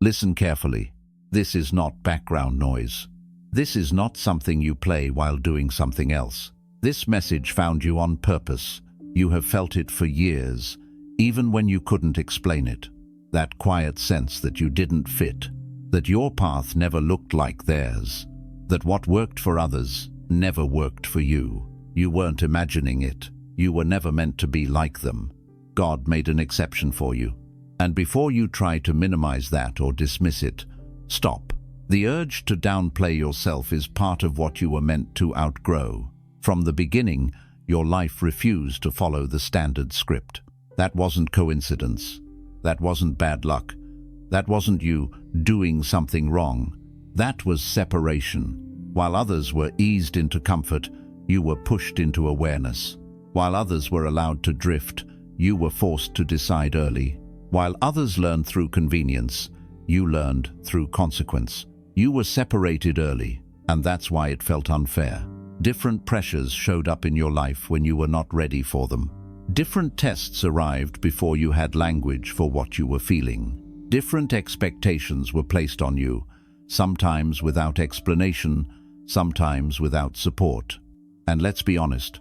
Listen carefully. This is not background noise. This is not something you play while doing something else. This message found you on purpose. You have felt it for years, even when you couldn't explain it. That quiet sense that you didn't fit, that your path never looked like theirs, that what worked for others never worked for you. You weren't imagining it. You were never meant to be like them. God made an exception for you. And before you try to minimize that or dismiss it, stop. The urge to downplay yourself is part of what you were meant to outgrow. From the beginning, your life refused to follow the standard script. That wasn't coincidence. That wasn't bad luck. That wasn't you doing something wrong. That was separation. While others were eased into comfort, you were pushed into awareness. While others were allowed to drift, you were forced to decide early. While others learned through convenience, you learned through consequence. You were separated early, and that's why it felt unfair. Different pressures showed up in your life when you were not ready for them. Different tests arrived before you had language for what you were feeling. Different expectations were placed on you, sometimes without explanation, sometimes without support. And let's be honest,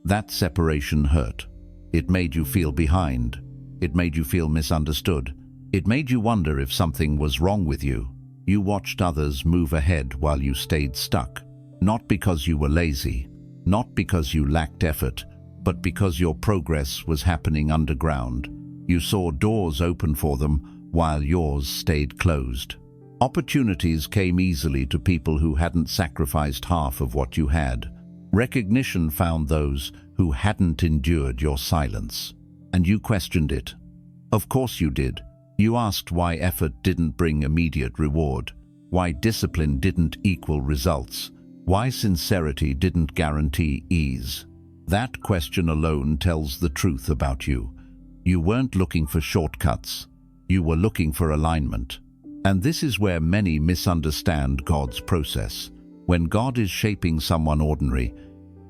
that separation hurt. It made you feel behind. It made you feel misunderstood. It made you wonder if something was wrong with you. You watched others move ahead while you stayed stuck. Not because you were lazy, not because you lacked effort, but because your progress was happening underground. You saw doors open for them while yours stayed closed. Opportunities came easily to people who hadn't sacrificed half of what you had. Recognition found those who hadn't endured your silence. And you questioned it. Of course you did. You asked why effort didn't bring immediate reward, why discipline didn't equal results, why sincerity didn't guarantee ease. That question alone tells the truth about you. You weren't looking for shortcuts. You were looking for alignment. And this is where many misunderstand God's process. When God is shaping someone ordinary,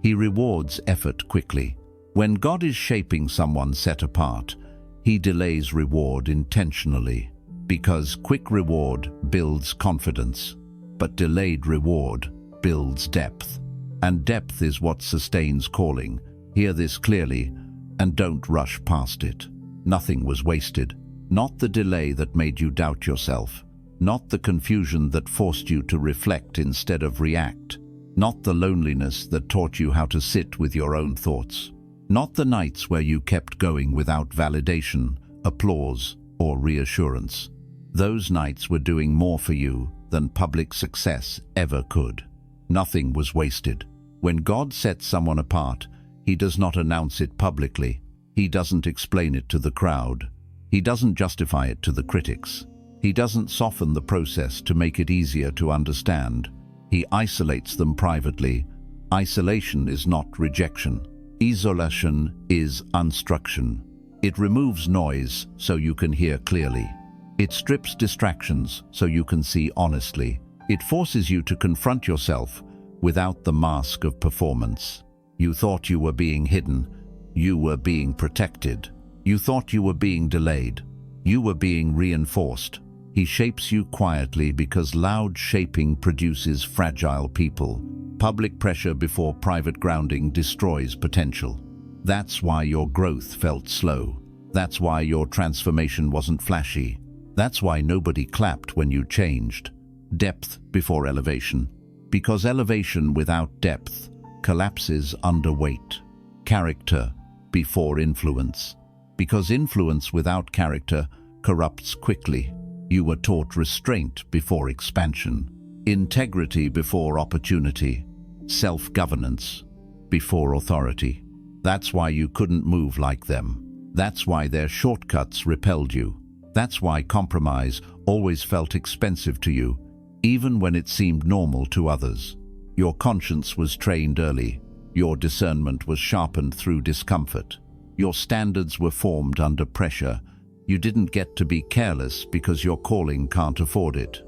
He rewards effort quickly. When God is shaping someone set apart, He delays reward intentionally, because quick reward builds confidence, but delayed reward builds depth. And depth is what sustains calling. Hear this clearly, and don't rush past it. Nothing was wasted. Not the delay that made you doubt yourself. Not the confusion that forced you to reflect instead of react. Not the loneliness that taught you how to sit with your own thoughts. Not the nights where you kept going without validation, applause, or reassurance. Those nights were doing more for you than public success ever could. Nothing was wasted. When God sets someone apart, He does not announce it publicly. He doesn't explain it to the crowd. He doesn't justify it to the critics. He doesn't soften the process to make it easier to understand. He isolates them privately. Isolation is not rejection. Isolation is unstruction. It removes noise so you can hear clearly. It strips distractions so you can see honestly. It forces you to confront yourself without the mask of performance. You thought you were being hidden. You were being protected. You thought you were being delayed. You were being reinforced. He shapes you quietly because loud shaping produces fragile people. Public pressure before private grounding destroys potential. That's why your growth felt slow. That's why your transformation wasn't flashy. That's why nobody clapped when you changed. Depth before elevation. Because elevation without depth collapses under weight. Character before influence. Because influence without character corrupts quickly. You were taught restraint before expansion. Integrity before opportunity. Self-governance before authority. That's why you couldn't move like them. That's why their shortcuts repelled you. That's why compromise always felt expensive to you, even when it seemed normal to others. Your conscience was trained early. Your discernment was sharpened through discomfort. Your standards were formed under pressure. You didn't get to be careless because your calling can't afford it.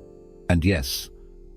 And yes,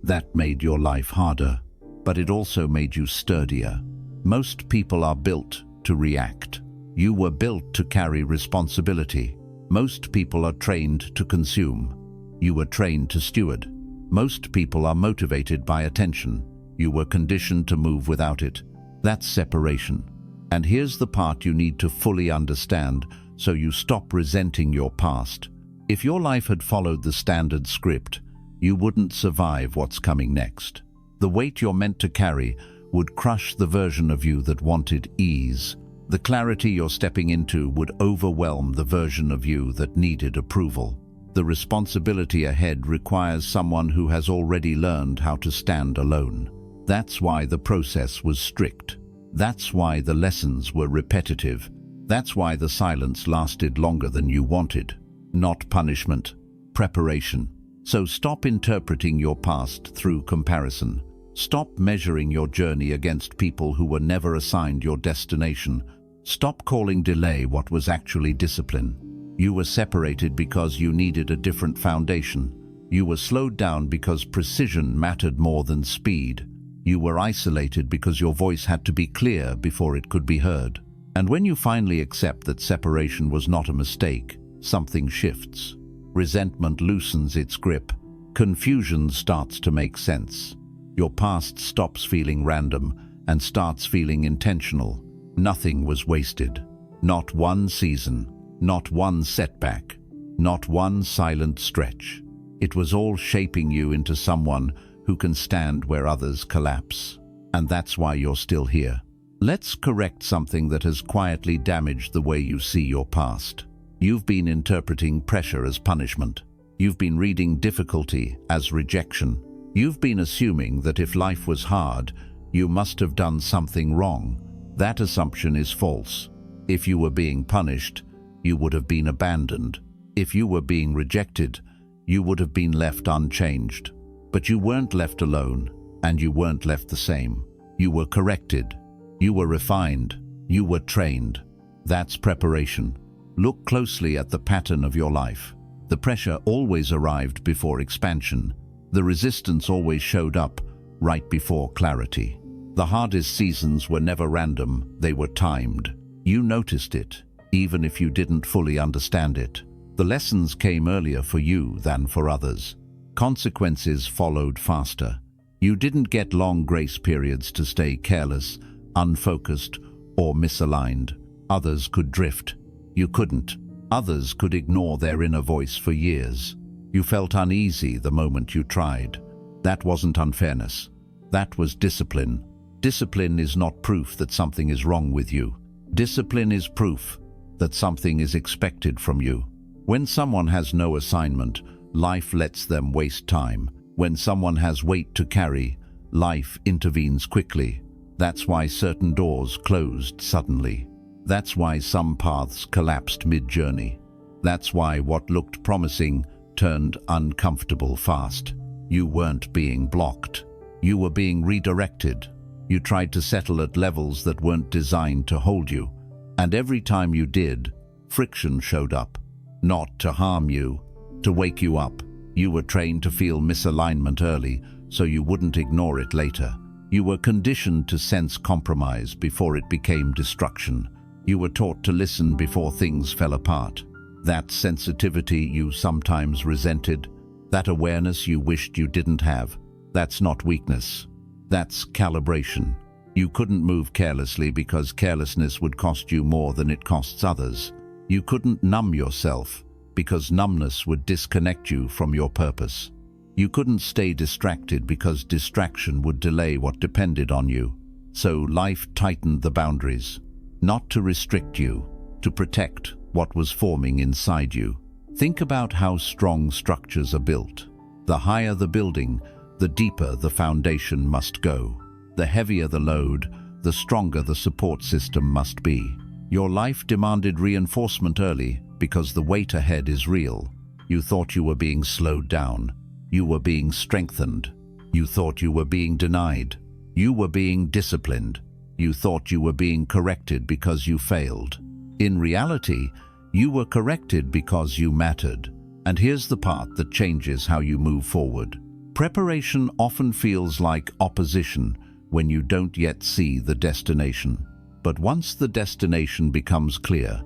that made your life harder, but it also made you sturdier. Most people are built to react. You were built to carry responsibility. Most people are trained to consume. You were trained to steward. Most people are motivated by attention. You were conditioned to move without it. That's separation. And here's the part you need to fully understand so you stop resenting your past. If your life had followed the standard script, you wouldn't survive what's coming next. The weight you're meant to carry would crush the version of you that wanted ease. The clarity you're stepping into would overwhelm the version of you that needed approval. The responsibility ahead requires someone who has already learned how to stand alone. That's why the process was strict. That's why the lessons were repetitive. That's why the silence lasted longer than you wanted. Not punishment, preparation. So stop interpreting your past through comparison. Stop measuring your journey against people who were never assigned your destination. Stop calling delay what was actually discipline. You were separated because you needed a different foundation. You were slowed down because precision mattered more than speed. You were isolated because your voice had to be clear before it could be heard. And when you finally accept that separation was not a mistake, something shifts. Resentment loosens its grip. Confusion starts to make sense. Your past stops feeling random and starts feeling intentional. Nothing was wasted. Not one season. Not one setback. Not one silent stretch. It was all shaping you into someone who can stand where others collapse. And that's why you're still here. Let's correct something that has quietly damaged the way you see your past. You've been interpreting pressure as punishment. You've been reading difficulty as rejection. You've been assuming that if life was hard, you must have done something wrong. That assumption is false. If you were being punished, you would have been abandoned. If you were being rejected, you would have been left unchanged. But you weren't left alone, and you weren't left the same. You were corrected. You were refined. You were trained. That's preparation. Look closely at the pattern of your life. The pressure always arrived before expansion. The resistance always showed up right before clarity. The hardest seasons were never random, they were timed. You noticed it, even if you didn't fully understand it. The lessons came earlier for you than for others. Consequences followed faster. You didn't get long grace periods to stay careless, unfocused, or misaligned. Others could drift. You couldn't. Others could ignore their inner voice for years. You felt uneasy the moment you tried. That wasn't unfairness. That was discipline. Discipline is not proof that something is wrong with you. Discipline is proof that something is expected from you. When someone has no assignment, life lets them waste time. When someone has weight to carry, life intervenes quickly. That's why certain doors closed suddenly. That's why some paths collapsed mid-journey. That's why what looked promising turned uncomfortable fast. You weren't being blocked. You were being redirected. You tried to settle at levels that weren't designed to hold you. And every time you did, friction showed up. Not to harm you, to wake you up. You were trained to feel misalignment early, so you wouldn't ignore it later. You were conditioned to sense compromise before it became destruction. You were taught to listen before things fell apart. That sensitivity you sometimes resented, that awareness you wished you didn't have, that's not weakness. That's calibration. You couldn't move carelessly because carelessness would cost you more than it costs others. You couldn't numb yourself because numbness would disconnect you from your purpose. You couldn't stay distracted because distraction would delay what depended on you. So life tightened the boundaries, not to restrict you, to protect what was forming inside you. Think about how strong structures are built. The higher the building, the deeper the foundation must go. The heavier the load, the stronger the support system must be. Your life demanded reinforcement early because the weight ahead is real. You thought you were being slowed down. You were being strengthened. You thought you were being denied. You were being disciplined. You thought you were being corrected because you failed. In reality, you were corrected because you mattered. And here's the part that changes how you move forward. Preparation often feels like opposition when you don't yet see the destination. But once the destination becomes clear,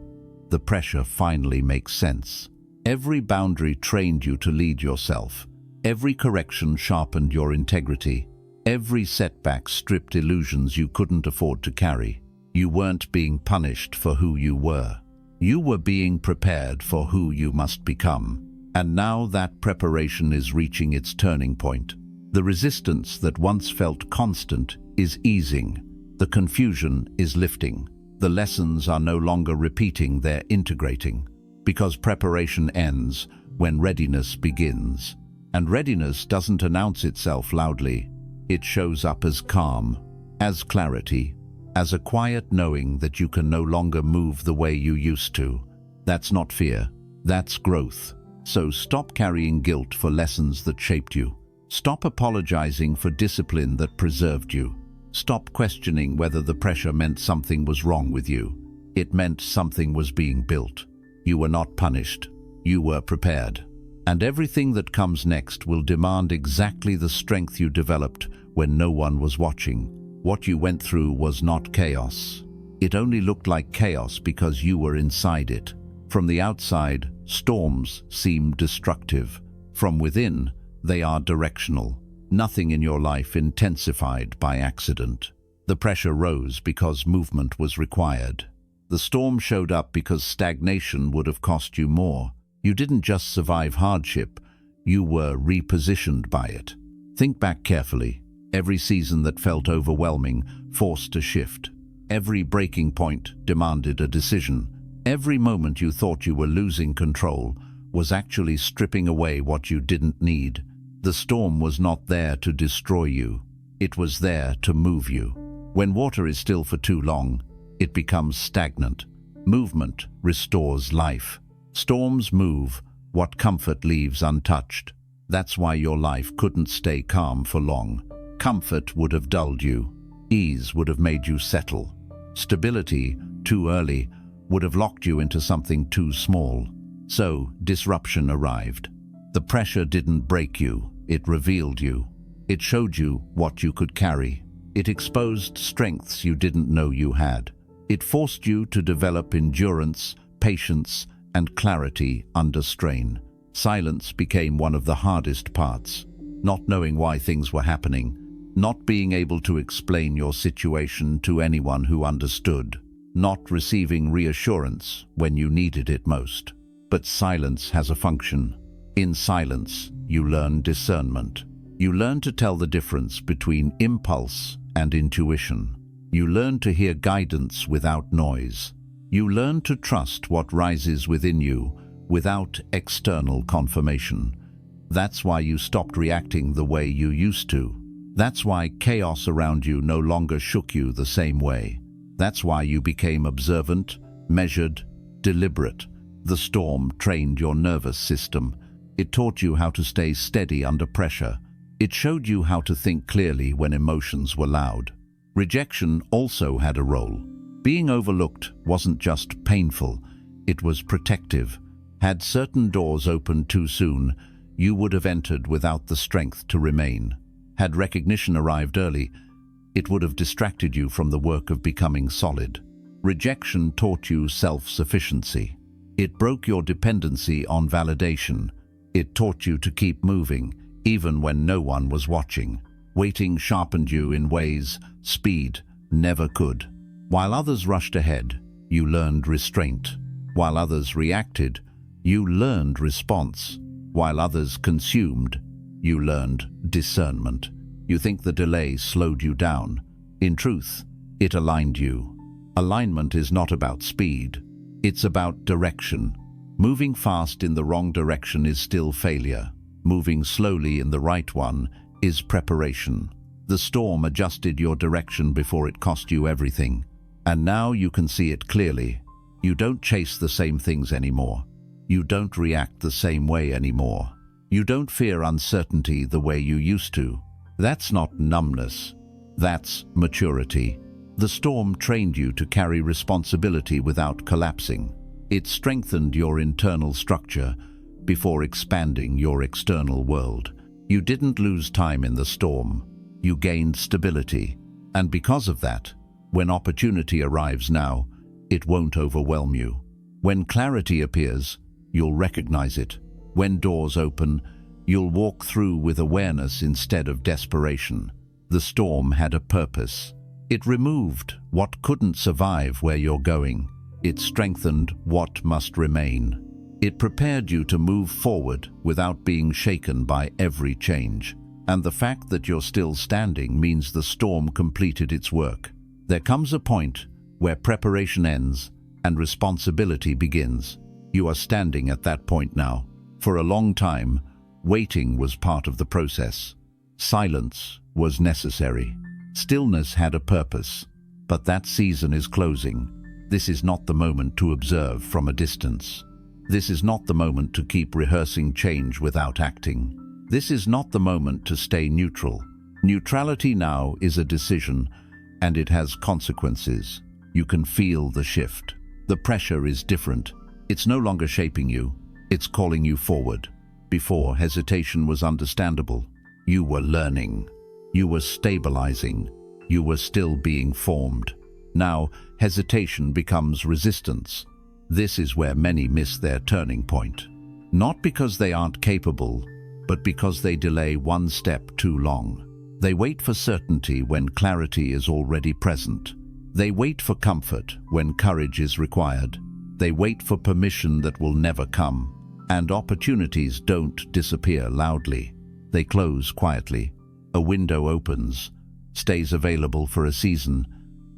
the pressure finally makes sense. Every boundary trained you to lead yourself. Every correction sharpened your integrity. Every setback stripped illusions you couldn't afford to carry. You weren't being punished for who you were. You were being prepared for who you must become. And now that preparation is reaching its turning point. The resistance that once felt constant is easing. The confusion is lifting. The lessons are no longer repeating, they're integrating. Because preparation ends when readiness begins. And readiness doesn't announce itself loudly. It shows up as calm, as clarity, as a quiet knowing that you can no longer move the way you used to. That's not fear, that's growth. So stop carrying guilt for lessons that shaped you. Stop apologizing for discipline that preserved you. Stop questioning whether the pressure meant something was wrong with you. It meant something was being built. You were not punished. You were prepared. And everything that comes next will demand exactly the strength you developed when no one was watching. What you went through was not chaos. It only looked like chaos because you were inside it. From the outside, storms seem destructive. From within, they are directional. Nothing in your life intensified by accident. The pressure rose because movement was required. The storm showed up because stagnation would have cost you more. You didn't just survive hardship, you were repositioned by it. Think back carefully. Every season that felt overwhelming forced a shift. Every breaking point demanded a decision. Every moment you thought you were losing control was actually stripping away what you didn't need. The storm was not there to destroy you. It was there to move you. When water is still for too long, it becomes stagnant. Movement restores life. Storms move what comfort leaves untouched. That's why your life couldn't stay calm for long. Comfort would have dulled you. Ease would have made you settle. Stability, too early, would have locked you into something too small. So, disruption arrived. The pressure didn't break you, it revealed you. It showed you what you could carry. It exposed strengths you didn't know you had. It forced you to develop endurance, patience, and clarity under strain. Silence became one of the hardest parts. Not knowing why things were happening. Not being able to explain your situation to anyone who understood. Not receiving reassurance when you needed it most. But silence has a function. In silence, you learn discernment. You learn to tell the difference between impulse and intuition. You learn to hear guidance without noise. You learn to trust what rises within you without external confirmation. That's why you stopped reacting the way you used to. That's why chaos around you no longer shook you the same way. That's why you became observant, measured, deliberate. The storm trained your nervous system. It taught you how to stay steady under pressure. It showed you how to think clearly when emotions were loud. Rejection also had a role. Being overlooked wasn't just painful, it was protective. Had certain doors opened too soon, you would have entered without the strength to remain. Had recognition arrived early, it would have distracted you from the work of becoming solid. Rejection taught you self-sufficiency. It broke your dependency on validation. It taught you to keep moving, even when no one was watching. Waiting sharpened you in ways speed never could. While others rushed ahead, you learned restraint. While others reacted, you learned response. While others consumed, you learned discernment. You think the delay slowed you down. In truth, it aligned you. Alignment is not about speed. It's about direction. Moving fast in the wrong direction is still failure. Moving slowly in the right one is preparation. The storm adjusted your direction before it cost you everything. And now you can see it clearly. You don't chase the same things anymore. You don't react the same way anymore. You don't fear uncertainty the way you used to. That's not numbness. That's maturity. The storm trained you to carry responsibility without collapsing. It strengthened your internal structure before expanding your external world. You didn't lose time in the storm. You gained stability. And because of that, when opportunity arrives now, it won't overwhelm you. When clarity appears, you'll recognize it. When doors open, you'll walk through with awareness instead of desperation. The storm had a purpose. It removed what couldn't survive where you're going. It strengthened what must remain. It prepared you to move forward without being shaken by every change. And the fact that you're still standing means the storm completed its work. There comes a point where preparation ends and responsibility begins. You are standing at that point now. For a long time, waiting was part of the process. Silence was necessary. Stillness had a purpose. But that season is closing. This is not the moment to observe from a distance. This is not the moment to keep rehearsing change without acting. This is not the moment to stay neutral. Neutrality now is a decision, and it has consequences. You can feel the shift. The pressure is different. It's no longer shaping you. It's calling you forward. Before, hesitation was understandable. You were learning. You were stabilizing. You were still being formed. Now, hesitation becomes resistance. This is where many miss their turning point. Not because they aren't capable, but because they delay one step too long. They wait for certainty when clarity is already present. They wait for comfort when courage is required. They wait for permission that will never come. And opportunities don't disappear loudly. They close quietly. A window opens, stays available for a season,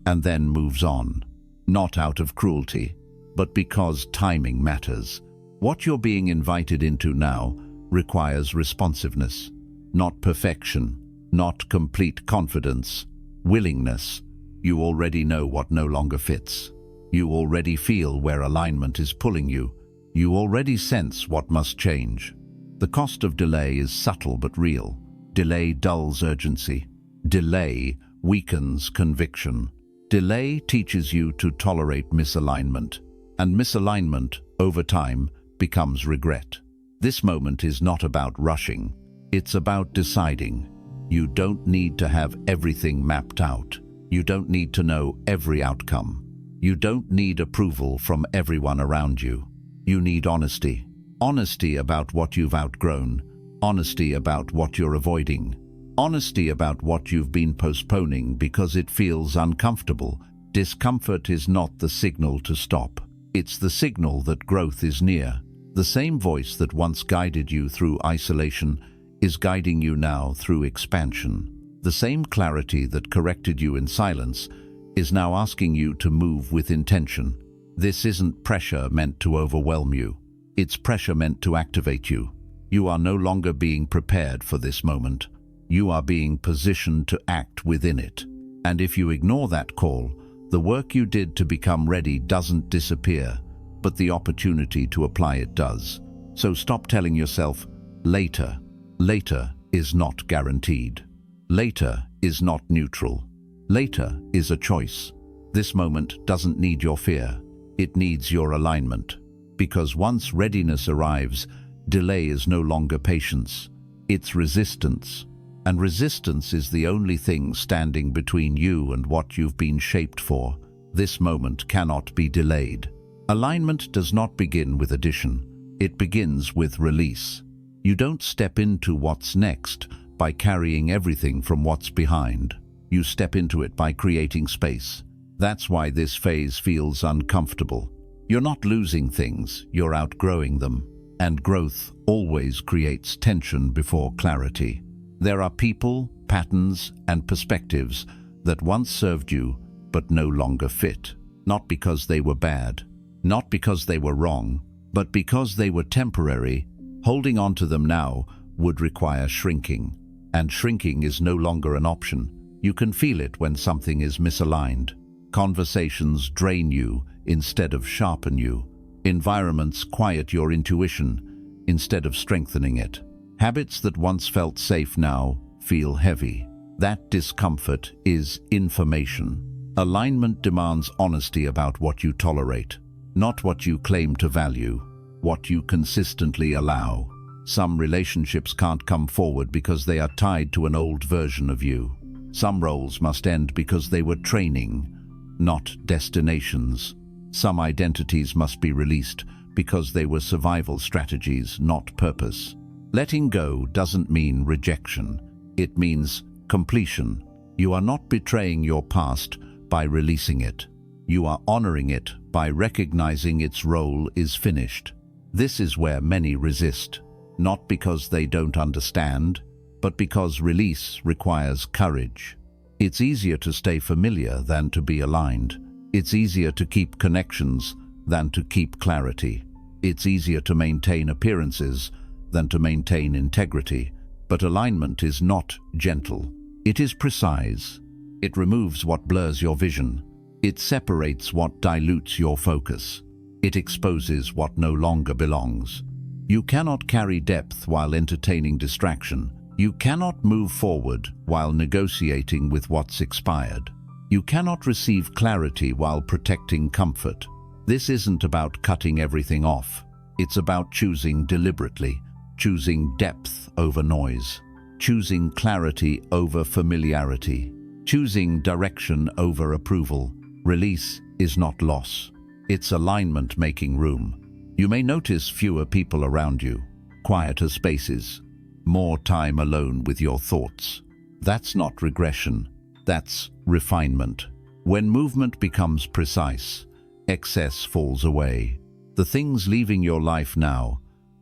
and then moves on. Not out of cruelty, but because timing matters. What you're being invited into now requires responsiveness, not perfection, not complete confidence, willingness. You already know what no longer fits. You already feel where alignment is pulling you. You already sense what must change. The cost of delay is subtle but real. Delay dulls urgency. Delay weakens conviction. Delay teaches you to tolerate misalignment, and misalignment, over time, becomes regret. This moment is not about rushing. It's about deciding. You don't need to have everything mapped out. You don't need to know every outcome. You don't need approval from everyone around you. You need honesty. Honesty about what you've outgrown. Honesty about what you're avoiding. Honesty about what you've been postponing because it feels uncomfortable. Discomfort is not the signal to stop. It's the signal that growth is near. The same voice that once guided you through isolation is guiding you now through expansion. The same clarity that corrected you in silence is now asking you to move with intention. This isn't pressure meant to overwhelm you. It's pressure meant to activate you. You are no longer being prepared for this moment. You are being positioned to act within it. And if you ignore that call, the work you did to become ready doesn't disappear, but the opportunity to apply it does. So stop telling yourself, later. Later is not guaranteed. Later is not neutral. Later is a choice. This moment doesn't need your fear. It needs your alignment. Because once readiness arrives, delay is no longer patience. It's resistance. And resistance is the only thing standing between you and what you've been shaped for. This moment cannot be delayed. Alignment does not begin with addition. It begins with release. You don't step into what's next by carrying everything from what's behind. You step into it by creating space. That's why this phase feels uncomfortable. You're not losing things, you're outgrowing them. And growth always creates tension before clarity. There are people, patterns, and perspectives that once served you but no longer fit. Not because they were bad, not because they were wrong, but because they were temporary. Holding on to them now would require shrinking. And shrinking is no longer an option. You can feel it when something is misaligned. Conversations drain you instead of sharpen you. Environments quiet your intuition instead of strengthening it. Habits that once felt safe now feel heavy. That discomfort is information. Alignment demands honesty about what you tolerate, not what you claim to value, what you consistently allow. Some relationships can't come forward because they are tied to an old version of you. Some roles must end because they were training, not destinations. Some identities must be released because they were survival strategies, not purpose. Letting go doesn't mean rejection. It means completion. You are not betraying your past by releasing it. You are honoring it by recognizing its role is finished. This is where many resist, not because they don't understand, but because release requires courage. It's easier to stay familiar than to be aligned. It's easier to keep connections than to keep clarity. It's easier to maintain appearances than to maintain integrity. But alignment is not gentle. It is precise. It removes what blurs your vision. It separates what dilutes your focus. It exposes what no longer belongs. You cannot carry depth while entertaining distraction. You cannot move forward while negotiating with what's expired. You cannot receive clarity while protecting comfort. This isn't about cutting everything off. It's about choosing deliberately, choosing depth over noise, choosing clarity over familiarity, choosing direction over approval. Release is not loss. It's alignment making room. You may notice fewer people around you, quieter spaces, more time alone with your thoughts. That's not regression. That's refinement. When movement becomes precise, excess falls away. The things leaving your life now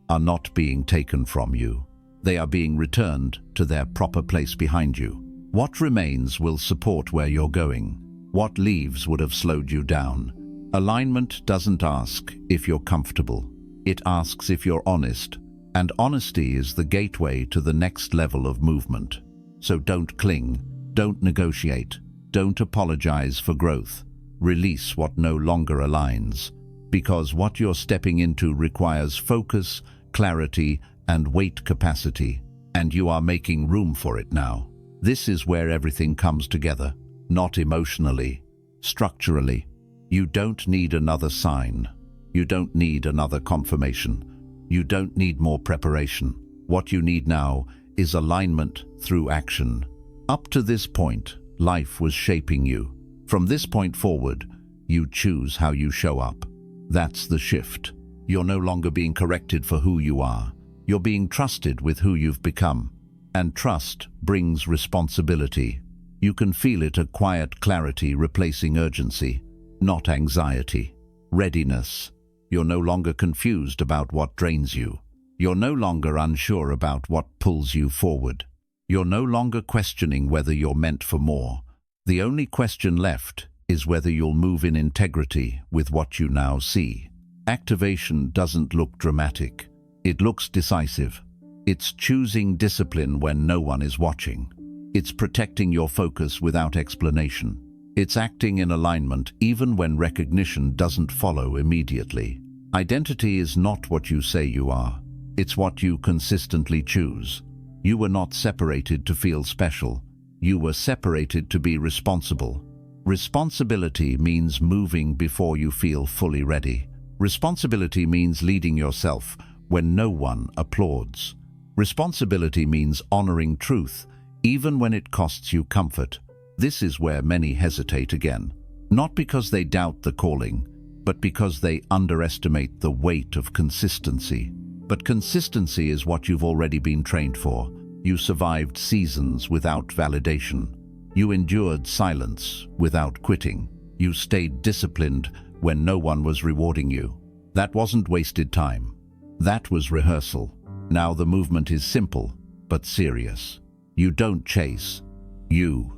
are not being taken from you. They are being returned to their proper place behind you. What remains will support where you're going. What leaves would have slowed you down. Alignment doesn't ask if you're comfortable. It asks if you're honest. And honesty is the gateway to the next level of movement. So don't cling, don't negotiate, don't apologize for growth. Release what no longer aligns, because what you're stepping into requires focus, clarity, and weight capacity, and you are making room for it now. This is where everything comes together, not emotionally, structurally. You don't need another sign. You don't need another confirmation. You don't need more preparation. What you need now is alignment through action. Up to this point, life was shaping you. From this point forward, you choose how you show up. That's the shift. You're no longer being corrected for who you are. You're being trusted with who you've become. And trust brings responsibility. You can feel it, a quiet clarity replacing urgency, not anxiety. Readiness. You're no longer confused about what drains you. You're no longer unsure about what pulls you forward. You're no longer questioning whether you're meant for more. The only question left is whether you'll move in integrity with what you now see. Activation doesn't look dramatic. It looks decisive. It's choosing discipline when no one is watching. It's protecting your focus without explanation. It's acting in alignment even when recognition doesn't follow immediately. Identity is not what you say you are. It's what you consistently choose. You were not separated to feel special. You were separated to be responsible. Responsibility means moving before you feel fully ready. Responsibility means leading yourself when no one applauds. Responsibility means honoring truth, even when it costs you comfort. This is where many hesitate again, not because they doubt the calling, but because they underestimate the weight of consistency. But consistency is what you've already been trained for. You survived seasons without validation. You endured silence without quitting. You stayed disciplined when no one was rewarding you. That wasn't wasted time. That was rehearsal. Now the movement is simple, but serious. You don't chase. You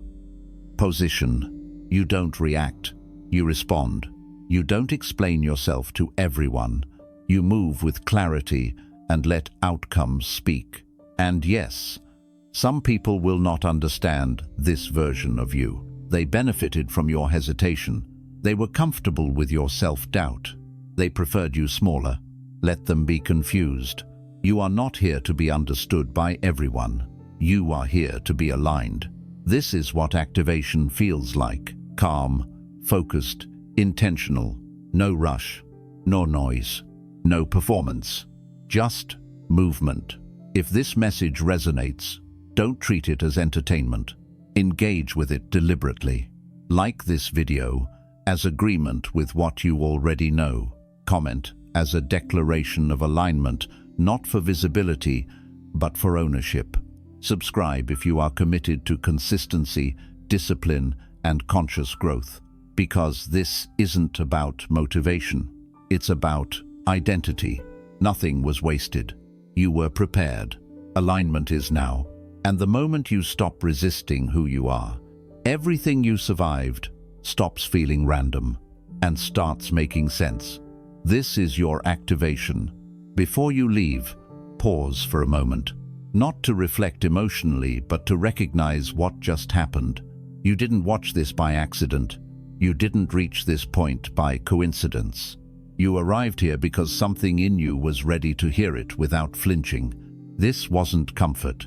position. You don't react. You respond. You don't explain yourself to everyone. You move with clarity and let outcomes speak. And yes, some people will not understand this version of you. They benefited from your hesitation. They were comfortable with your self-doubt. They preferred you smaller. Let them be confused. You are not here to be understood by everyone. You are here to be aligned. This is what activation feels like. Calm, focused, intentional. No rush, no noise, no performance. Just movement. If this message resonates, don't treat it as entertainment. Engage with it deliberately. Like this video as agreement with what you already know. Comment as a declaration of alignment, not for visibility, but for ownership. Subscribe if you are committed to consistency, discipline, and conscious growth. Because this isn't about motivation. It's about identity. Nothing was wasted. You were prepared. Alignment is now. And the moment you stop resisting who you are, everything you survived stops feeling random and starts making sense. This is your activation. Before you leave, pause for a moment. Not to reflect emotionally, but to recognize what just happened. You didn't watch this by accident. You didn't reach this point by coincidence. You arrived here because something in you was ready to hear it without flinching. This wasn't comfort.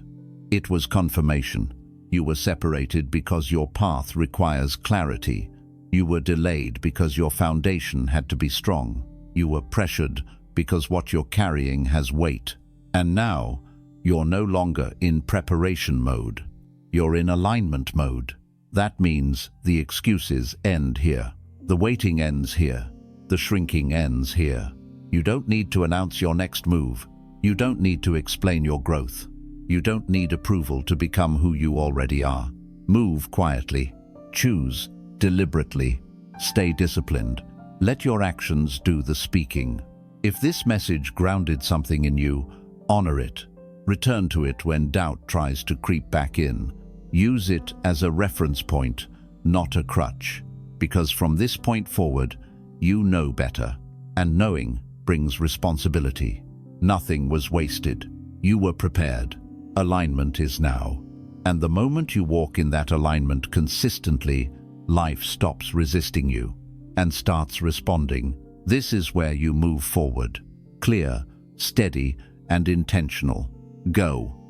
It was confirmation. You were separated because your path requires clarity. You were delayed because your foundation had to be strong. You were pressured because what you're carrying has weight. And now, you're no longer in preparation mode. You're in alignment mode. That means the excuses end here. The waiting ends here. The shrinking ends here. You don't need to announce your next move. You don't need to explain your growth. You don't need approval to become who you already are. Move quietly. Choose deliberately. Stay disciplined. Let your actions do the speaking. If this message grounded something in you, honor it. Return to it when doubt tries to creep back in. Use it as a reference point, not a crutch. Because from this point forward, you know better. And knowing brings responsibility. Nothing was wasted. You were prepared. Alignment is now. And the moment you walk in that alignment consistently, life stops resisting you and starts responding. This is where you move forward. Clear, steady, and intentional. Go.